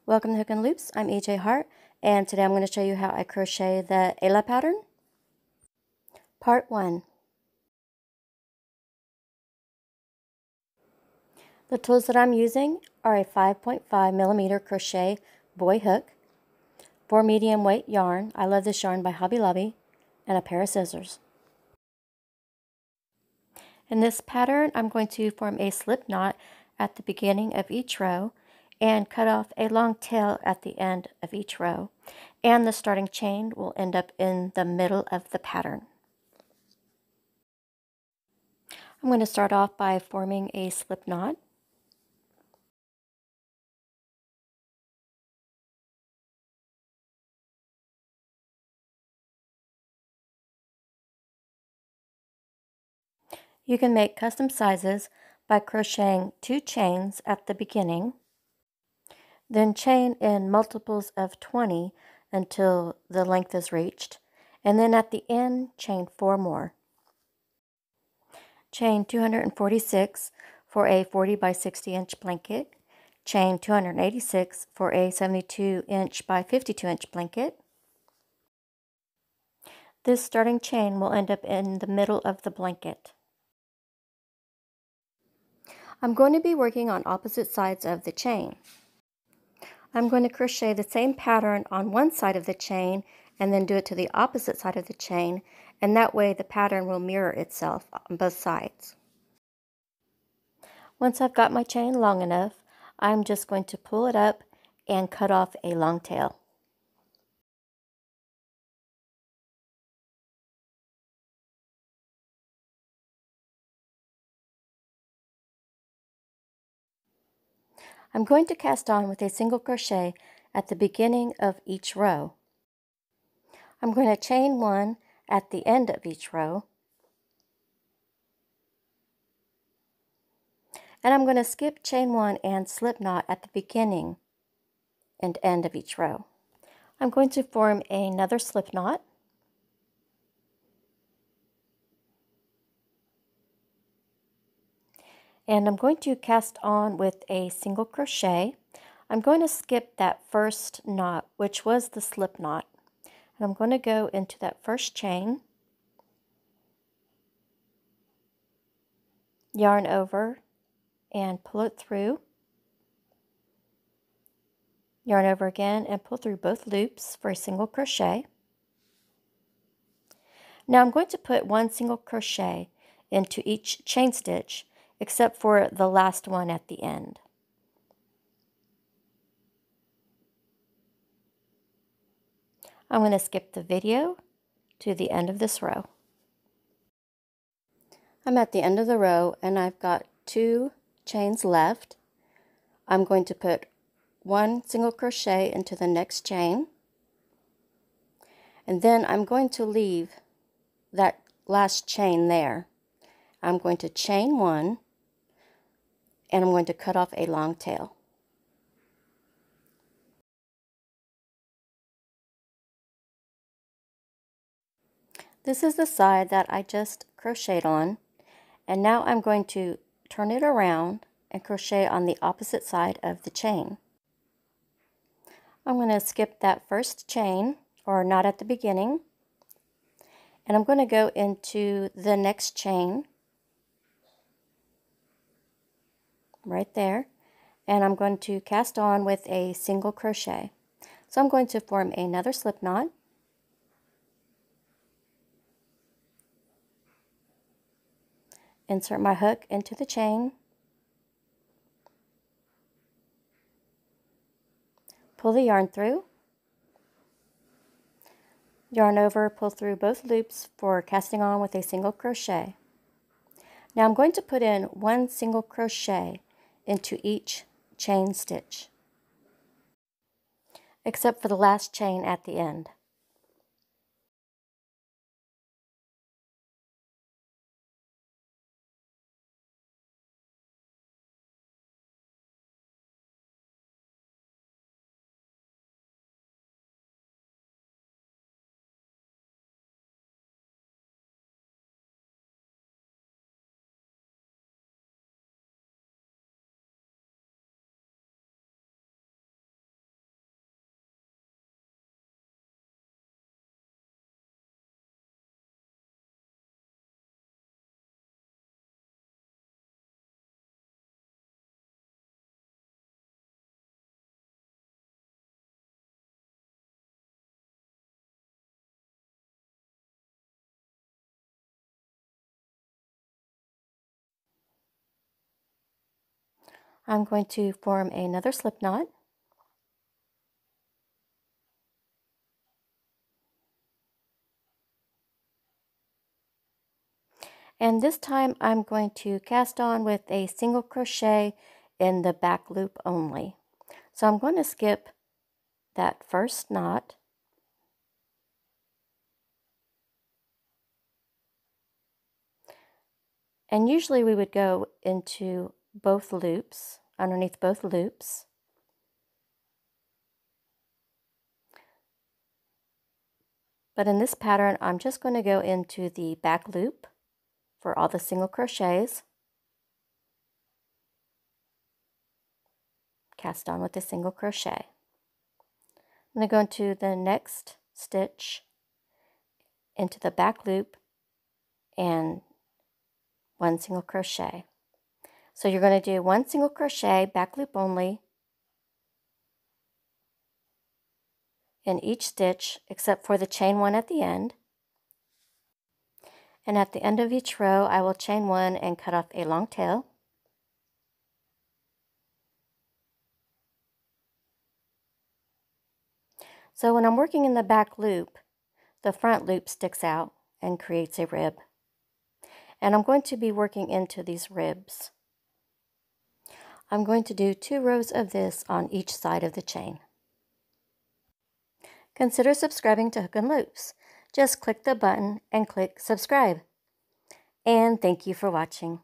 Welcome to Hook and Loops. I'm EJ Hart, and today I'm going to show you how I crochet the Ela pattern. Part 1. The tools that I'm using are a 5.5mm crochet Boye hook, 4 medium weight yarn, I love this yarn by Hobby Lobby, and a pair of scissors. In this pattern, I'm going to form a slip knot at the beginning of each row and cut off a long tail at the end of each row, and the starting chain will end up in the middle of the pattern. I'm going to start off by forming a slip knot. You can make custom sizes by crocheting 2 chains at the beginning, then chain in multiples of 20 until the length is reached, and then at the end chain 4 more. Chain 246 for a 40 by 60 inch blanket, chain 286 for a 72 inch by 52 inch blanket. This starting chain will end up in the middle of the blanket. I'm going to be working on opposite sides of the chain. I'm going to crochet the same pattern on one side of the chain and then do it to the opposite side of the chain, and that way the pattern will mirror itself on both sides. Once I've got my chain long enough, I'm just going to pull it up and cut off a long tail. I'm going to cast on with a single crochet at the beginning of each row. I'm going to chain 1 at the end of each row, and I'm going to skip chain 1 and slip knot at the beginning and end of each row. I'm going to form another slip knot, and I'm going to cast on with a single crochet. I'm going to skip that first knot, which was the slip knot, and I'm going to go into that first chain, yarn over and pull it through, yarn over again and pull through both loops for a single crochet. Now I'm going to put 1 single crochet into each chain stitch except for the last one at the end. I'm going to skip the video to the end of this row. I'm at the end of the row and I've got 2 chains left. I'm going to put 1 single crochet into the next chain, and then I'm going to leave that last chain there. I'm going to chain 1 and I'm going to cut off a long tail. This is the side that I just crocheted on, and now I'm going to turn it around and crochet on the opposite side of the chain. I'm going to skip that first chain, or knot at the beginning, and I'm going to go into the next chain right there, and I'm going to cast on with a single crochet. So I'm going to form another slip knot, insert my hook into the chain, pull the yarn through, yarn over, pull through both loops for casting on with a single crochet. Now I'm going to put in 1 single crochet into each chain stitch, except for the last chain at the end. I'm going to form another slip knot. And this time I'm going to cast on with a single crochet in the back loop only. So I'm going to skip that first knot. And usually we would go into both loops, underneath both loops. But in this pattern, I'm just going to go into the back loop for all the single crochets. Cast on with a single crochet. I'm going to go into the next stitch, into the back loop, and one single crochet. So you're going to do one single crochet, back loop only, in each stitch except for the chain one at the end. And at the end of each row, I will chain one and cut off a long tail. So when I'm working in the back loop, the front loop sticks out and creates a rib. And I'm going to be working into these ribs. I'm going to do 2 rows of this on each side of the chain. Consider subscribing to Hook and Loops. Just click the button and click subscribe. And thank you for watching.